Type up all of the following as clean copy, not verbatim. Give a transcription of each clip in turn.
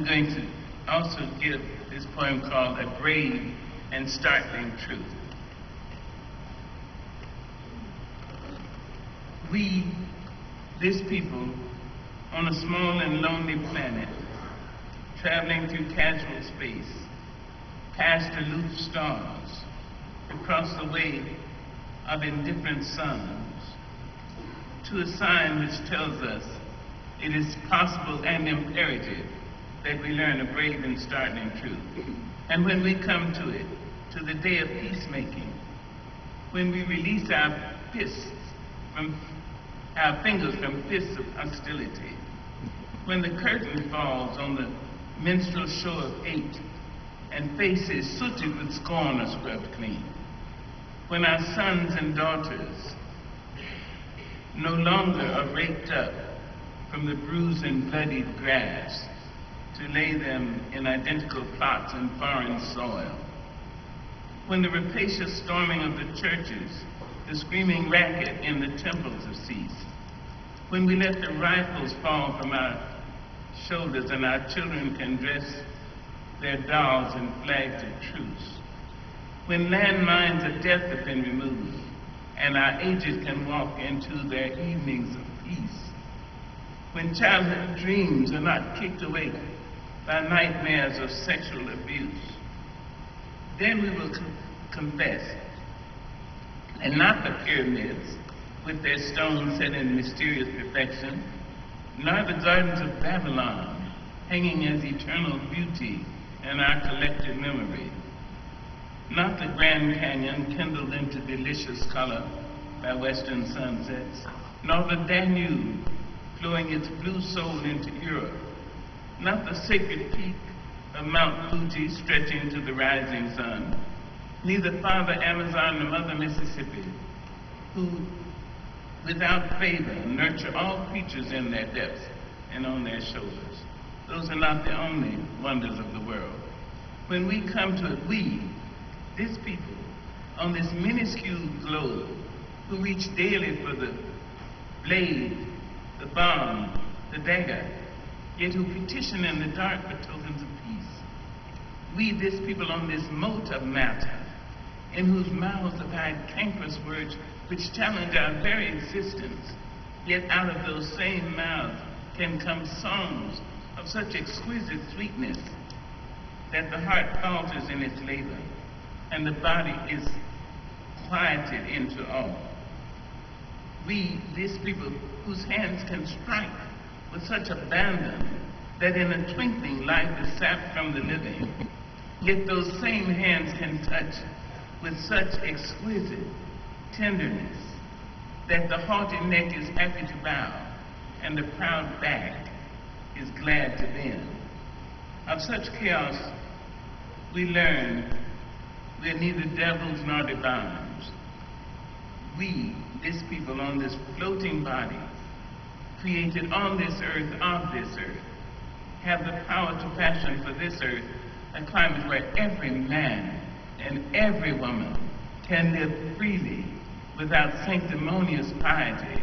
I'm going to also give this poem called A Brave and Startling Truth. We, this people, on a small and lonely planet, traveling through casual space, past aloof stars, across the way of indifferent suns, to a sign which tells us it is possible and imperative that we learn a brave and startling truth. And when we come to it, to the day of peacemaking, when we release our fingers from fists of hostility, when the curtain falls on the minstrel show of hate and faces sooted with scorn are scrubbed clean, when our sons and daughters no longer are raked up from the bruised and bloodied grass to lay them in identical plots in foreign soil, when the rapacious storming of the churches, the screaming racket in the temples have ceased, when we let the rifles fall from our shoulders and our children can dress their dolls in flags of truce, when landmines of death have been removed and our aged can walk into their evenings of peace, when childhood dreams are not kicked away by nightmares of sexual abuse, then we will confess, and not the pyramids with their stones set in mysterious perfection, nor the gardens of Babylon hanging as eternal beauty in our collective memory, not the Grand Canyon kindled into delicious color by western sunsets, nor the Danube flowing its blue soul into Europe, not the sacred peak of Mount Fuji stretching to the rising sun, neither Father Amazon nor Mother Mississippi, who without favor nurture all creatures in their depths and on their shoulders. Those are not the only wonders of the world. When we come to it, we, this people, on this minuscule globe, who reach daily for the blade, the bomb, the dagger, yet who petition in the dark for tokens of peace. We, this people, on this mote of matter, in whose mouths abide cankerous words which challenge our very existence, yet out of those same mouths can come songs of such exquisite sweetness that the heart falters in its labor and the body is quieted into awe. We, this people, whose hands can strike with such abandon that in a twinkling life is sapped from the living, yet those same hands can touch with such exquisite tenderness that the haughty neck is happy to bow and the proud back is glad to bend. Of such chaos we learn we are neither devils nor divines. We, this people on this floating body, created on this earth, of this earth, have the power to fashion for this earth a climate where every man and every woman can live freely without sanctimonious piety,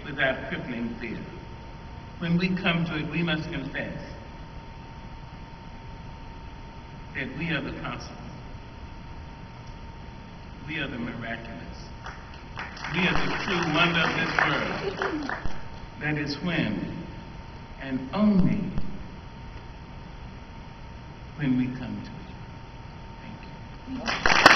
without crippling fear. When we come to it, we must confess that we are the possible. We are the miraculous. We are the true wonder of this world. That is when, and only when we come to it. Thank you.